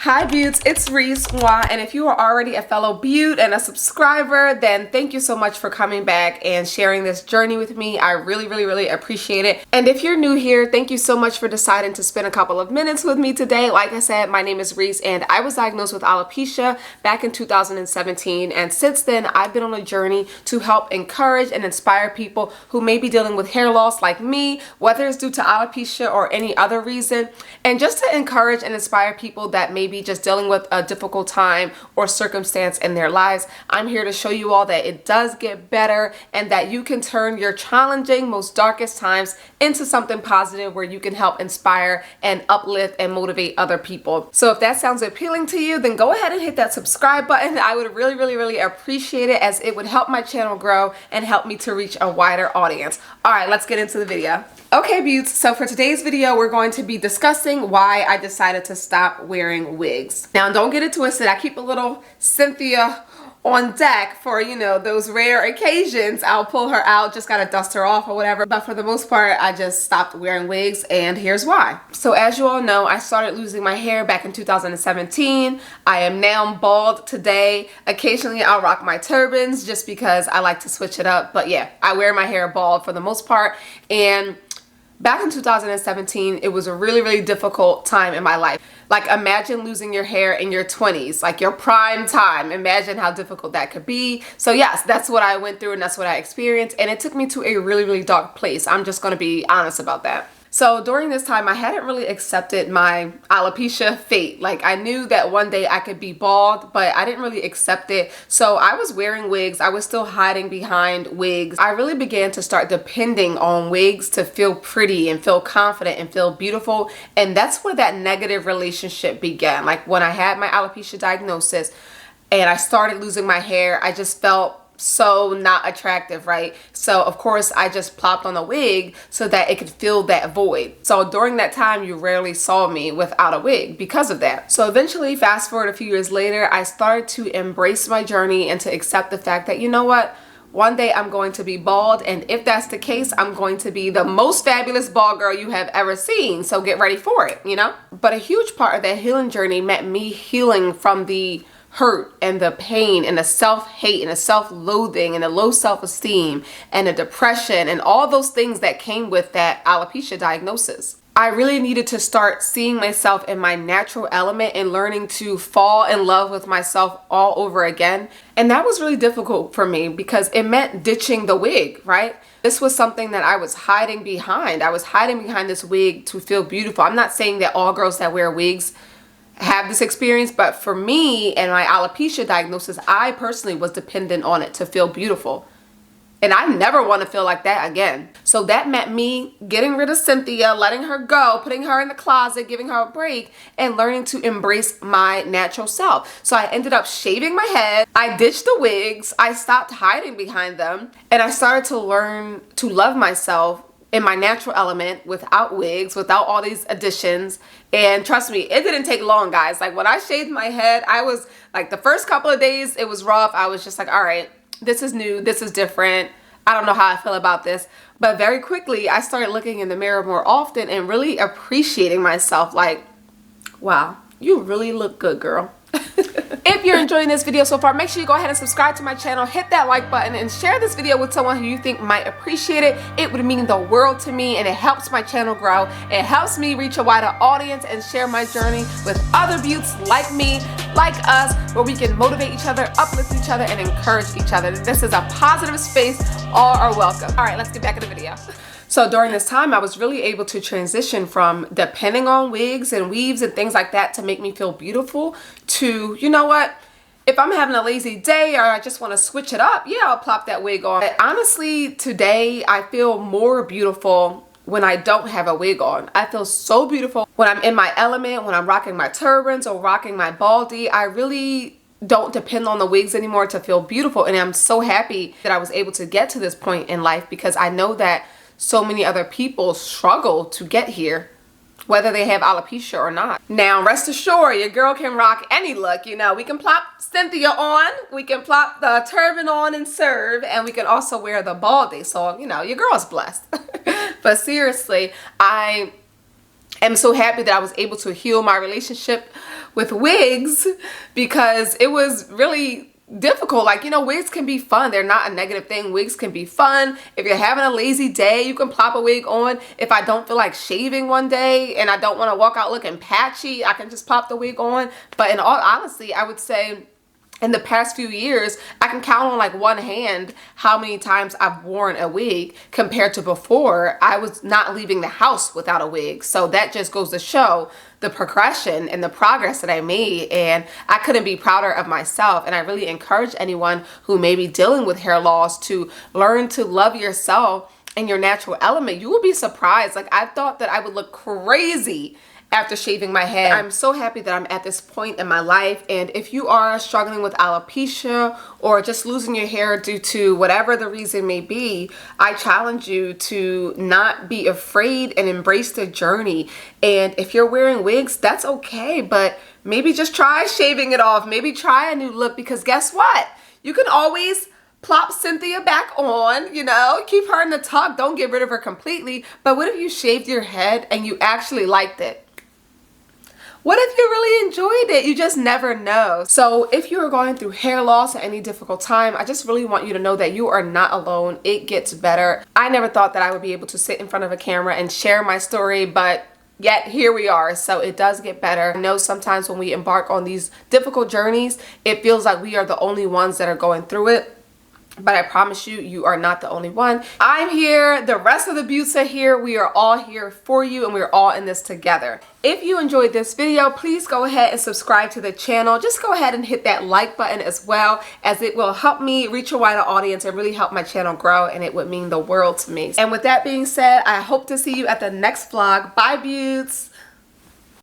Hi beauts, it's Reese, and if you are already a fellow beaut and a subscriber, then thank you so much for coming back and sharing this journey with me. I really appreciate it. And if you're new here, thank you so much for deciding to spend a couple of minutes with me today. Like I said, my name is Reese and I was diagnosed with alopecia back in 2017, and since then I've been on a journey to help encourage and inspire people who may be dealing with hair loss like me, whether it's due to alopecia or any other reason, and just to encourage and inspire people that may be just dealing with a difficult time or circumstance in their lives. I'm here to show you all that it does get better and that you can turn your challenging, most darkest times into something positive where you can help inspire and uplift and motivate other people. So if that sounds appealing to you, then go ahead and hit that subscribe button. I would really appreciate it, as it would help my channel grow and help me to reach a wider audience. All right, let's get into the video. Okay beauts, so for today's video we're going to be discussing why I decided to stop wearing wigs. Now don't get it twisted, I keep a little Cynthia on deck for, you know, those rare occasions. I'll pull her out, just gotta dust her off or whatever, but for the most part I just stopped wearing wigs, and here's why. So as you all know, I started losing my hair back in 2017. I am now bald today. Occasionally I'll rock my turbans just because I like to switch it up, but yeah, I wear my hair bald for the most part. And back in 2017, it was a really difficult time in my life. Like, imagine losing your hair in your 20s, like your prime time. Imagine how difficult that could be. So yes, that's what I went through and that's what I experienced. And it took me to a really dark place. I'm just gonna be honest about that. So during this time, I hadn't really accepted my alopecia fate. Like, I knew that one day I could be bald, but I didn't really accept it. So I was wearing wigs. I was still hiding behind wigs. I really began to start depending on wigs to feel pretty and feel confident and feel beautiful. And that's where that negative relationship began. Like, when I had my alopecia diagnosis and I started losing my hair, I just felt so not attractive, right? So of course I just plopped on a wig so that it could fill that void. So during that time you rarely saw me without a wig because of that. So eventually, fast forward a few years later, I started to embrace my journey and to accept the fact that, you know what, one day I'm going to be bald, and if that's the case, I'm going to be the most fabulous bald girl you have ever seen. So get ready for it, you know? But a huge part of that healing journey meant me healing from the hurt and the pain and the self-hate and the self-loathing and the low self-esteem and the depression and all those things that came with that alopecia diagnosis. I really needed to start seeing myself in my natural element and learning to fall in love with myself all over again. And that was really difficult for me because it meant ditching the wig, right? This was something that I was hiding behind. I was hiding behind this wig to feel beautiful. I'm not saying that all girls that wear wigs have this experience, but for me and my alopecia diagnosis, I personally was dependent on it to feel beautiful. And I never want to feel like that again. So that meant me getting rid of Cynthia, letting her go, putting her in the closet, giving her a break, and learning to embrace my natural self. So I ended up shaving my head. I ditched the wigs. I stopped hiding behind them. And I started to learn to love myself in my natural element, without wigs, without all these additions. And trust me, it didn't take long, guys. Like, when I shaved my head, I was like, the first couple of days it was rough. I was just like, all right, this is new, this is different, I don't know how I feel about this. But very quickly I started looking in the mirror more often and really appreciating myself. Like, wow, you really look good, girl. If you're enjoying this video so far, make sure you go ahead and subscribe to my channel, hit that like button, and share this video with someone who you think might appreciate it. It would mean the world to me, and it helps my channel grow. It helps me reach a wider audience and share my journey with other beauts like me, like us, where we can motivate each other, uplift each other, and encourage each other. This is a positive space. All are welcome. All right, let's get back in the video. So during this time, I was really able to transition from depending on wigs and weaves and things like that to make me feel beautiful to, you know what, if I'm having a lazy day or I just want to switch it up, yeah, I'll plop that wig on. But honestly, today I feel more beautiful when I don't have a wig on. I feel so beautiful when I'm in my element, when I'm rocking my turbans or rocking my baldie. I really don't depend on the wigs anymore to feel beautiful. And I'm so happy that I was able to get to this point in life, because I know that so many other people struggle to get here, whether they have alopecia or not. Now, rest assured, your girl can rock any look. You know, we can plop Cynthia on, we can plop the turban on and serve, and we can also wear the baldie. So, you know, your girl's blessed. But seriously, I am so happy that I was able to heal my relationship with wigs, because it was really difficult. Like, you know, wigs can be fun. They're not a negative thing. Wigs can be fun. If you're having a lazy day, you can plop a wig on. If I don't feel like shaving one day and I don't want to walk out looking patchy, I can just pop the wig on. But in all honesty, I would say in the past few years, I can count on like one hand how many times I've worn a wig compared to before. I was not leaving the house without a wig. So that just goes to show the progression and the progress that I made, and I couldn't be prouder of myself. And I really encourage anyone who may be dealing with hair loss to learn to love yourself and your natural element. You will be surprised. Like, I thought that I would look crazy after shaving my head. I'm so happy that I'm at this point in my life. And if you are struggling with alopecia or just losing your hair due to whatever the reason may be, I challenge you to not be afraid and embrace the journey. And if you're wearing wigs, that's okay, but maybe just try shaving it off. Maybe try a new look, because guess what? You can always plop Cynthia back on, you know, keep her in the tuck. Don't get rid of her completely. But what if you shaved your head and you actually liked it? What if you really enjoyed it? You just never know. So if you are going through hair loss at any difficult time, I just really want you to know that you are not alone. It gets better. I never thought that I would be able to sit in front of a camera and share my story, but yet here we are. So it does get better. I know sometimes when we embark on these difficult journeys, it feels like we are the only ones that are going through it. But I promise you, you are not the only one. I'm here. The rest of the beauts are here. We are all here for you, and we're all in this together. If you enjoyed this video, please go ahead and subscribe to the channel. Just go ahead and hit that like button as well, as it will help me reach a wider audience and really help my channel grow, and it would mean the world to me. And with that being said, I hope to see you at the next vlog. Bye, beauts.